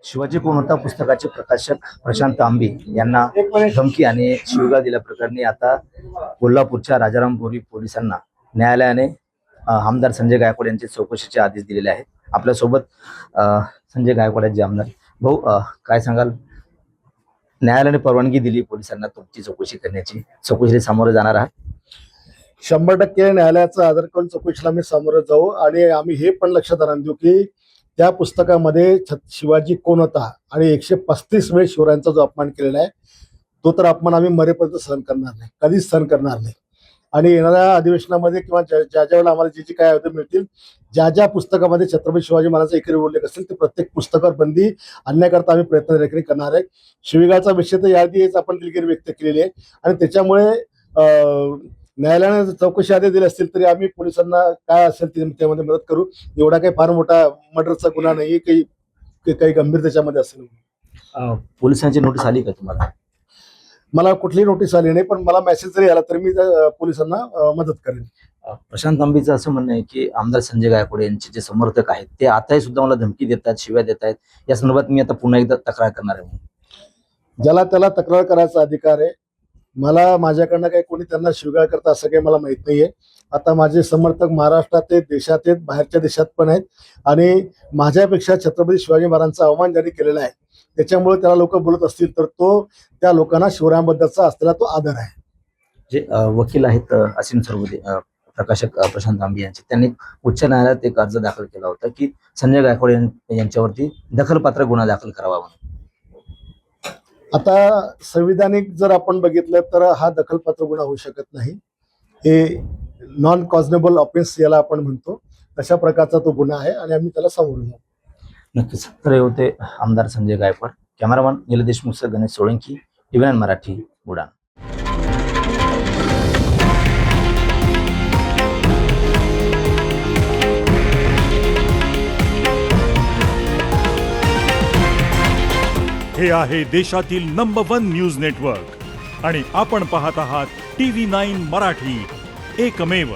शिवाजी कोण होता पुस्तकाचे प्रकाशक प्रशांत तांबे यांना धमकी आणि शिवीगाळ दिल्याप्रकरणी आता कोल्हापूरच्या राजारामपुरी पोलिसांना न्यायालयाने आमदार संजय गायकवाड यांचे चौकशीचे आदेश दिलेले आहेत. आपल्यासोबत संजय गायकवाड यांचे आमदार. भाऊ, काय सांगाल? न्यायालयाने परवानगी दिली पोलिसांना तुमची चौकशी करण्याची, चौकशीला सामोरे जाणार आहात? 100% न्यायालयाचा आदर करून चौकशीला आम्ही सामोरं जाऊ. आणि आम्ही हे पण लक्षात आणून देऊ की त्या पुस्तकामध्ये शिवाजी कोण होता आणि 135 वेळ शिवरायांचा जो अपमान केलेला आहे तो तर अपमान आम्ही मरेपर्यंत सहन करणार नाही, कधीच सहन करणार नाही. आणि येणाऱ्या अधिवेशनामध्ये किंवा ज्या ज्या वेळेला आम्हाला जी काय अवधी मिळतील, ज्या पुस्तकामध्ये छत्रपती शिवाजी महाराजांचा एकरी उल्लेख असेल ते प्रत्येक पुस्तकावर बंदी आणण्याकरता आम्ही प्रयत्न देखील करणार आहे. शिवीगाळचा विषय तर याआधीच आपण दिलगिरी व्यक्त केलेली आहे आणि त्याच्यामुळे न्यायालयाने चौकशी आदेश दिले असतील तरी आम्ही पोलिसांना काय असेल त्यामध्ये मदत करू. एवढा काही फार मोठा मर्डरचा गुन्हा नाही, काही गंभीर त्याच्यामध्ये असेल. पोलिसांची नोटीस आली का तुम्हाला? मला कुठलीही नोटीस आली नाही, पण मला मेसेज जरी आला तरी मी पोलिसांना मदत करेन. प्रशांत तांबेचं असं म्हणणं आहे की आमदार संजय गायकवाड यांचे जे समर्थक आहेत ते आताही सुद्धा मला धमकी देत आहेत, शिव्या देत आहेत. या संदर्भात मी आता पुन्हा एकदा तक्रार करणार आहे. ज्याला त्याला तक्रार करायचा अधिकार आहे. मला माझ्याकडनं काही कोणी त्यांना शिवीगाळ करता असं काही मला माहित नाहीये. आता माझे समर्थक महाराष्ट्रात आहेत, देशात आहेत, बाहेरच्या देशात पण आहेत. आणि माझ्यापेक्षा छत्रपती शिवाजी महाराजांचा अवमान ज्यांनी केलेला आहे त्याच्यामुळे त्याला लोक बोलत असतील तर तो त्या लोकांना शिवरायांबद्दलचा असलेला तो आदर आहे. जे वकील आहेत असीम सरवदे, प्रकाशक प्रशांत तांबे यांचे, त्यांनी उच्च न्यायालयात एक अर्ज दाखल केला होता की संजय गायकवाड यांच्यावरती दखलपात्र गुन्हा दाखल करावा म्हणून. आता संविधानिक जर आपण बघितलं तर हा दखलपात्र गुन्हा होऊ शकत नाही. हे नॉन कॉजनेबल ऑफेन्स याला आपण म्हणतो, तशा प्रकारचा तो गुन्हा आहे आणि आम्ही त्याला सामोरं जाऊ. नक्कीच. तर हे होते आमदार संजय गायकवाड. कॅमेरामन निलेश देशमुख, गणेश सोळंकी, टीव्ही9 मराठी, बुलढाणा. हे आहे देशातील नंबर 1 न्यूज नेटवर्क आणि आपण पाहत आहात टीव्ही 9 मराठी, एकमेव.